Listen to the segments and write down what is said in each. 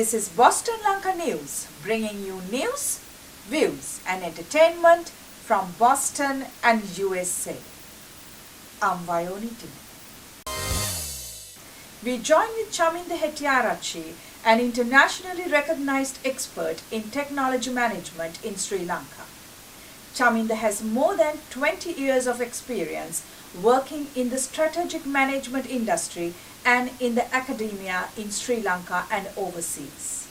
This is Boston Lanka News, bringing you news, views and entertainment from Boston and USA. I'm Vayoni Timothy. We join with Chaminda Hettiarachchi, an internationally recognized expert in technology management in Sri Lanka. Chaminda has more than 20 years of experience working in the strategic management industry and in the academia in Sri Lanka and overseas.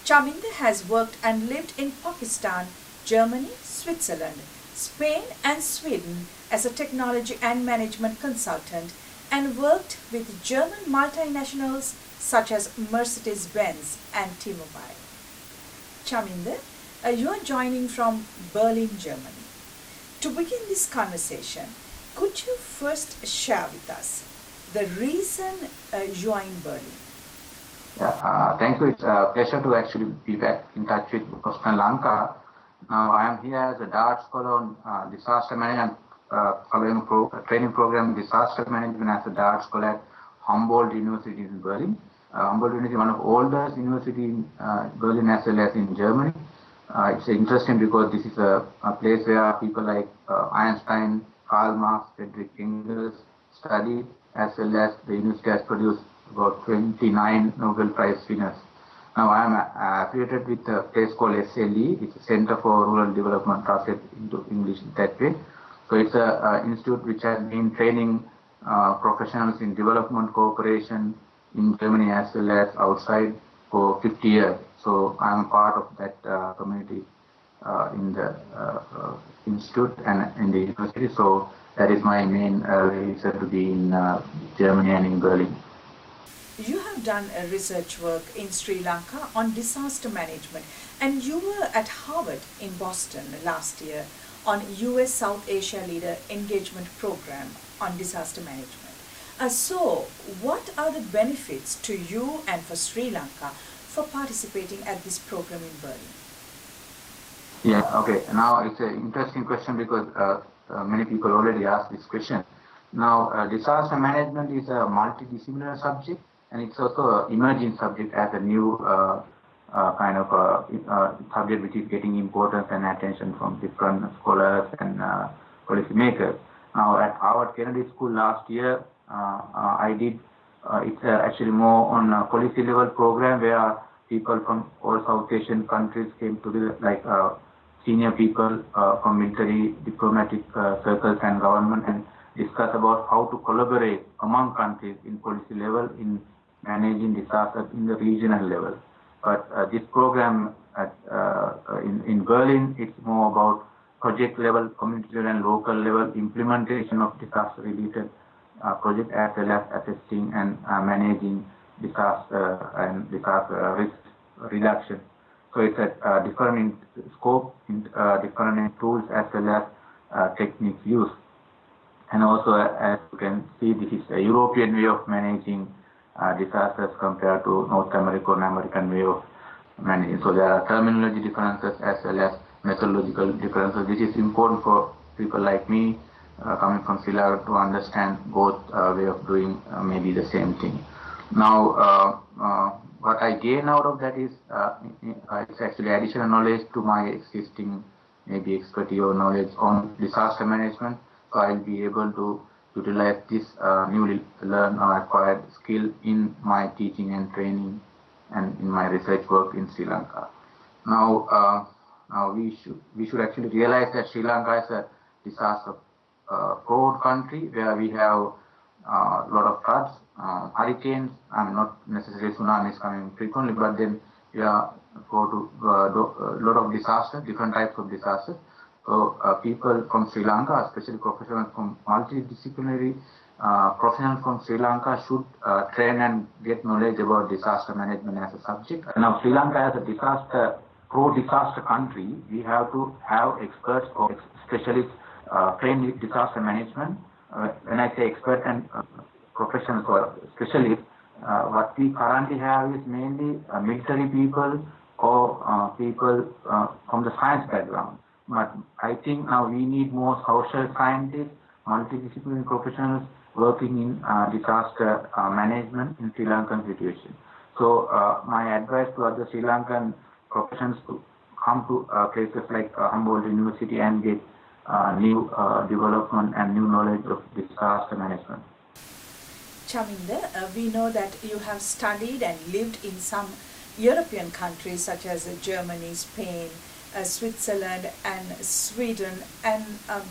Chaminda has worked and lived in Pakistan, Germany, Switzerland, Spain and Sweden as a technology and management consultant, and worked with German multinationals such as Mercedes-Benz and T-Mobile. Chaminda, you are joining from Berlin, Germany. To begin this conversation, could you first share with us the reason you are in Berlin? Thank you. It's a pleasure to actually be back in touch with Boston Lanka. Now, I am here as a DART scholar on disaster management, following a training program in disaster management as a DART scholar at Humboldt University in Berlin. Humboldt University is one of the oldest universities in Berlin as well as in Germany. It's interesting because this is a place where people like Einstein, Karl Marx, Friedrich Engels studied, as well as the university has produced about 29 Nobel Prize winners. Now I am affiliated with a place called SLE. It's a Center for Rural Development, translated into English that way. So it's an institute which has been training professionals in development cooperation in Germany as well as outside for 50 years. So I am part of that community in the institute and in the university. So that is my main reason to be in Germany and in Berlin. You have done a research work in Sri Lanka on disaster management, and you were at Harvard in Boston last year on US South Asia Leader Engagement Program on disaster management. So what are the benefits to you and for Sri Lanka for participating at this program in Berlin? Yeah, okay. Now it's an interesting question because many people already asked this question. Now, disaster management is a multidisciplinary subject, and it's also an emerging subject as a new kind of subject which is getting importance and attention from different scholars and policymakers. Now, at Harvard Kennedy School last year, I did, it's actually more on a policy level program where people from all South Asian countries came together, like senior people from military, diplomatic circles and government, and discuss about how to collaborate among countries in policy level in managing disasters in the regional level. But this program in Berlin, it's more about project level, community level and local level implementation of disaster related project, as well as assessing and managing disaster and disaster risk reduction. So it's a different in scope, different in tools as well as techniques used. And also, as you can see, this is a European way of managing disasters compared to North American or American way of managing. So there are terminology differences as well as methodological differences. This is important for people like me coming from Sri Lanka to understand both way of doing maybe the same thing. Now, what I gain out of that is it's actually additional knowledge to my existing maybe expertise or knowledge on disaster management. So I'll be able to utilize this newly learned or acquired skill in my teaching and training and in my research work in Sri Lanka. Now, we should actually realize that Sri Lanka is a disaster prone country where we have a lot of floods, hurricanes, and not necessarily tsunamis coming frequently, but then we are go to a lot of disasters, different types of disasters. So people from Sri Lanka, especially professionals from multidisciplinary professionals from Sri Lanka should train and get knowledge about disaster management as a subject. Now, Sri Lanka as a pro-disaster country, we have to have experts or specialists trained with disaster management. When I say expert and professionals or specialists, what we currently have is mainly military people or people from the science background. But I think now we need more social scientists, multidisciplinary professionals working in disaster management in Sri Lankan situation. So my advice to other Sri Lankan professions to come to places like Humboldt University and get new development and new knowledge of disaster management. Chaminda, we know that you have studied and lived in some European countries such as Germany, Spain, Switzerland and Sweden, and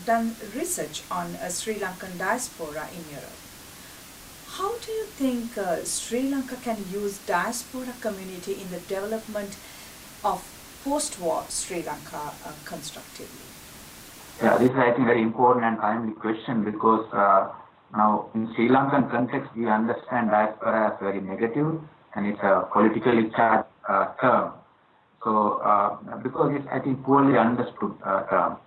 done research on Sri Lankan diaspora in Europe. How do you think Sri Lanka can use diaspora community in the development of post-war Sri Lanka constructively? Yeah, this is I think very important and timely question because now in Sri Lankan context we understand diaspora as very negative and it's a politically charged term. So because it's I think poorly understood term.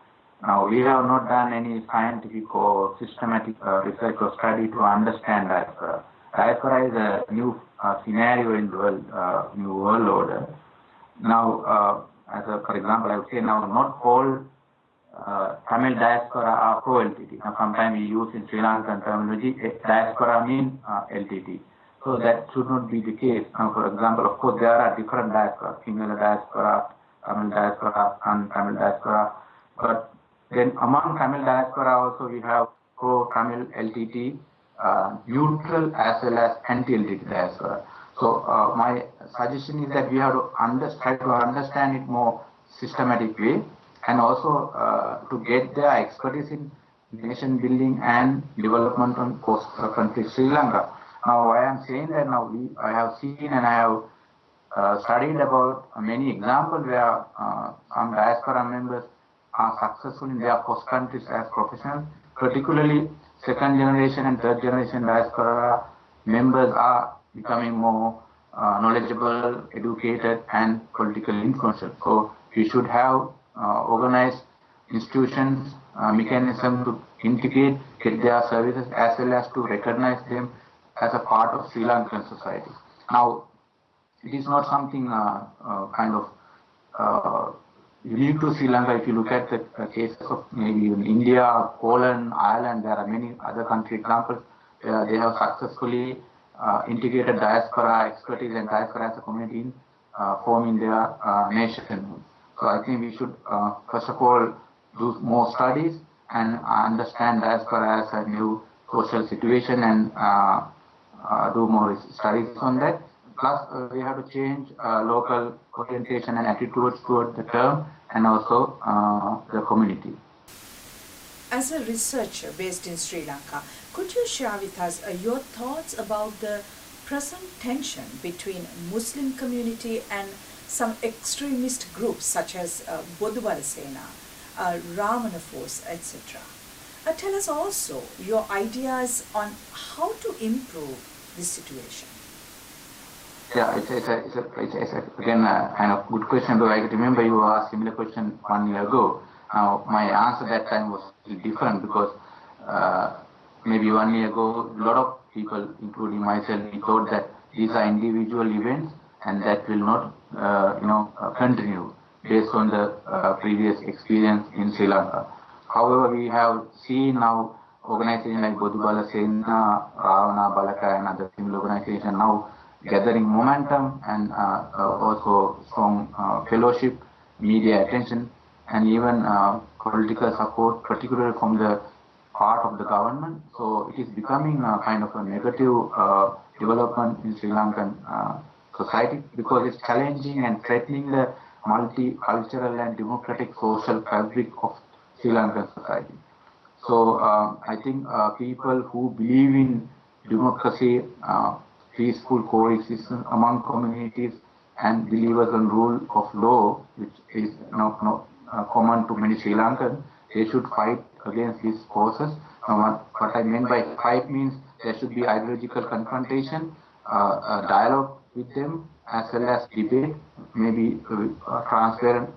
Now we have not done any scientific or systematic research or study to understand diaspora. Diaspora is a new scenario in the world, new world order. Now, for example, I would say now not all Tamil diaspora are pro-LTT. Now, sometimes we use in Sri Lankan terminology, diaspora means LTT. So that should not be the case. Now, for example, of course, there are different diaspora, female diaspora, Tamil diaspora, and Tamil diaspora. But then among Tamil diaspora also we have pro-Tamil LTT, neutral as well as anti-LTT diaspora. So my suggestion is that we have to try to understand it more systematically and also to get their expertise in nation building and development on post country Sri Lanka. Now I am saying that now I have seen and I have studied about many examples where some diaspora members are successful in their host countries as professionals, particularly second generation and third generation diaspora members are becoming more knowledgeable, educated and politically influential. So we should have organized institutions, mechanism to integrate, get their services as well as to recognize them as a part of Sri Lankan society. Now, it is not something kind of unique to Sri Lanka. If you look at the cases of maybe in India, Poland, Ireland, there are many other country examples where they have successfully integrated diaspora expertise and diaspora as a community in forming their nation. So I think we should first of all do more studies and understand diaspora as a new social situation and do more studies on that. Plus, we have to change local orientation and attitudes toward the term and also the community. As a researcher based in Sri Lanka, could you share with us your thoughts about the present tension between Muslim community and some extremist groups such as Bodubala Sena, Ramana Force, etc.? Tell us also your ideas on how to improve this situation. Yeah, it's again a kind of good question, but I remember you asked a similar question 1 year ago. Now, my answer that time was different because maybe 1 year ago, a lot of people, including myself, we thought that these are individual events and that will not, continue based on the previous experience in Sri Lanka. However, we have seen now organizations like Bodubala Sena, Ravana Balaka and other similar organizations now gathering momentum and also strong fellowship, media attention, and even political support, particularly from the part of the government. So it is becoming a kind of a negative development in Sri Lankan society because it's challenging and threatening the multicultural and democratic social fabric of Sri Lankan society. So I think people who believe in democracy, peaceful coexistence among communities and believers in rule of law, which is common to many Sri Lankans, they should fight against these forces. What I mean by fight means there should be ideological confrontation, a dialogue with them, as well as debate, maybe transparent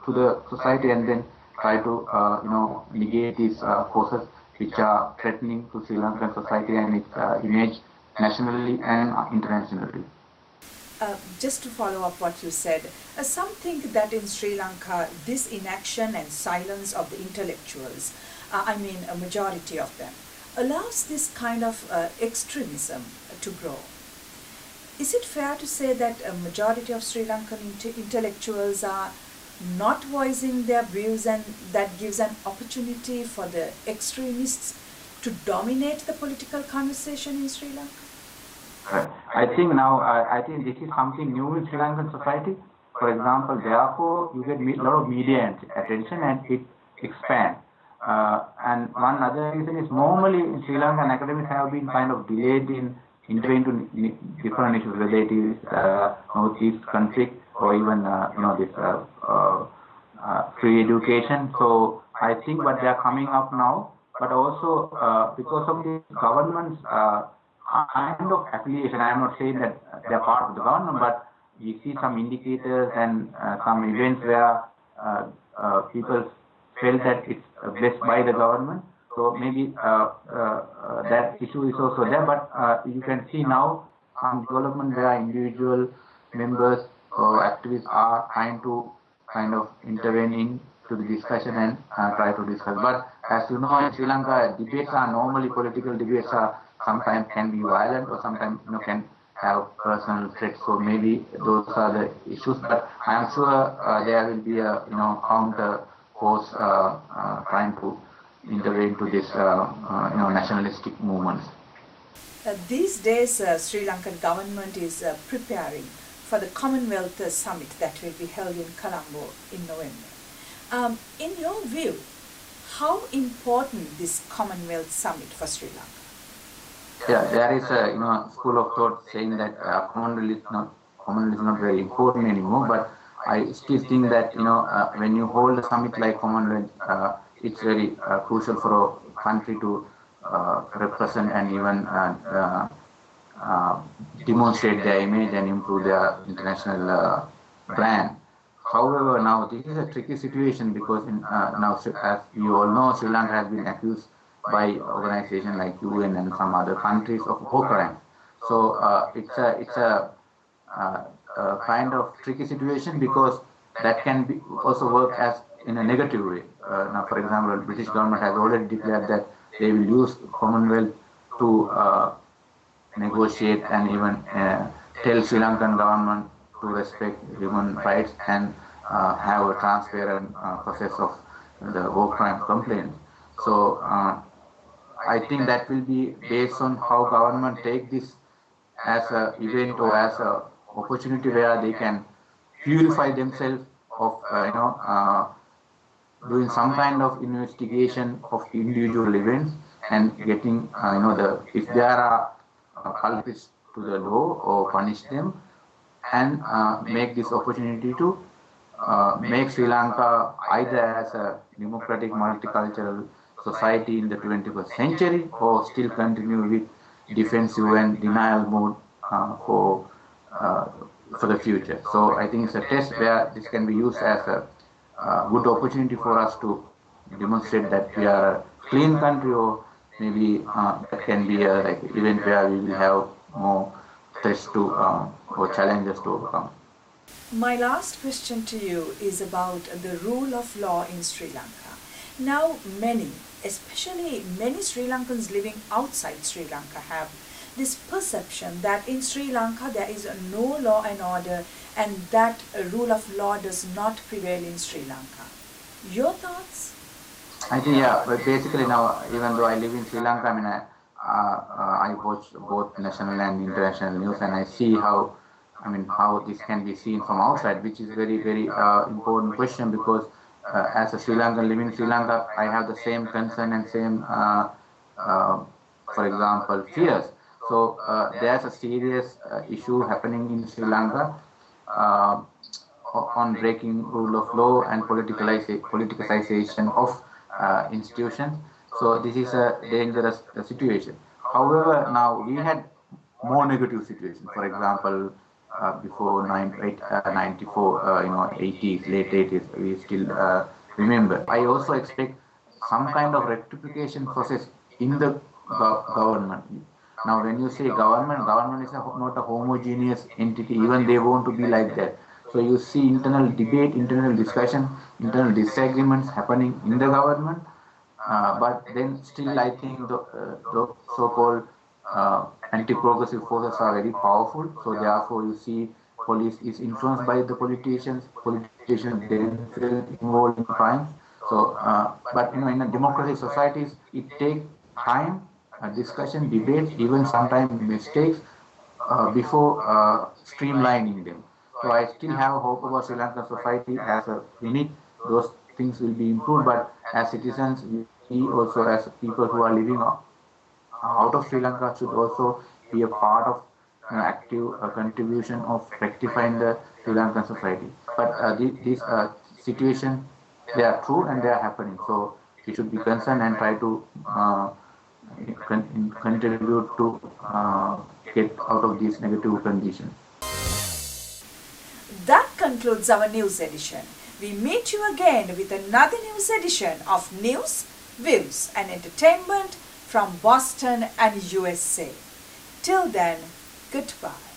to the society, and then try to negate these forces which are threatening to Sri Lankan society and its image nationally and internationally. Just to follow up what you said, some think that in Sri Lanka this inaction and silence of the intellectuals, a majority of them, allows this kind of extremism to grow. Is it fair to say that a majority of Sri Lankan intellectuals are not voicing their views, and that gives an opportunity for the extremists to dominate the political conversation in Sri Lanka? I think now, I think this is something new in Sri Lankan society. For example, therefore, you get a lot of media attention and it expands. And one other reason is normally in Sri Lankan academics have been kind of delayed in entering into different issues, whether it is Northeast conflict or even free education. So I think what they are coming up now, but also because of the government's kind of affiliation. I am not saying that they are part of the government, but we see some indicators and some events where people felt that it's blessed by the government. So maybe that issue is also there, but you can see now some development where individual members or activists are trying to kind of intervene into the discussion and try to discuss. But as you know, in Sri Lanka, debates are normally political debates are sometimes can be violent or sometimes can have personal threats. So maybe those are the issues. But I am sure there will be a counter force trying to intervene to this nationalistic movements. These days, Sri Lankan government is preparing for the Commonwealth Summit that will be held in Colombo in November. In your view, how important this Commonwealth Summit for Sri Lanka? Yeah, there is a school of thought saying that Commonwealth is not very important anymore. But I still think that when you hold a summit like Commonwealth, it's very crucial for a country to represent and even demonstrate their image and improve their international brand. However, now this is a tricky situation because now, as you all know, Sri Lanka has been accused by organizations like UN and some other countries of war crimes. So it's a kind of tricky situation because that can be also work as in a negative way. Now, for example, the British government has already declared that they will use Commonwealth to negotiate and even tell Sri Lankan government to respect human rights and have a transparent process of the war crime complaints. So I think that will be based on how government take this as an event or as an opportunity where they can purify themselves of doing some kind of investigation of individual events and getting if there are culprits to the law or punish them and make this opportunity to make Sri Lanka either as a democratic multicultural society in the 21st century or still continue with defensive and denial mode for the future. So I think it's a test where this can be used as a good opportunity for us to demonstrate that we are a clean country, or maybe that can be a event where we will have more threats to or challenges to overcome. My last question to you is about the rule of law in Sri Lanka. Now especially many Sri Lankans living outside Sri Lanka have this perception that in Sri Lanka there is no law and order and that a rule of law does not prevail in Sri Lanka. Your thoughts? I think, yeah, but basically now, even though I live in Sri Lanka, I mean, I watch both national and international news, and I see how this can be seen from outside, which is very, very important question because as a Sri Lankan living in Sri Lanka, I have the same concern and same, for example, fears. So there's a serious issue happening in Sri Lanka on breaking rule of law and politicization of institutions. So this is a dangerous situation. However, now we had more negative situation. For example, before 94, 80s, late 80s, we still remember. I also expect some kind of rectification process in the government. Now, when you say government is not a homogeneous entity. Even they want to be like that. So you see internal debate, internal discussion, internal disagreements happening in the government. But then still, I think the so-called anti-progressive forces are very powerful. So therefore, you see, police is influenced by the politicians. Politicians themselves involved in crimes. So, but in a democratic societies, it takes time, discussion, debates, even sometimes mistakes before streamlining them. So I still have hope about Sri Lankan society as a unit. Those things will be improved, but as citizens, we also as people who are living out of Sri Lanka should also be a part of active contribution of rectifying the Sri Lankan society. But these situations, they are true and they are happening. So we should be concerned and try to contribute to get out of these negative conditions. That concludes our news edition. We meet you again with another news edition of News, Views and Entertainment from Boston and USA. Till then, goodbye.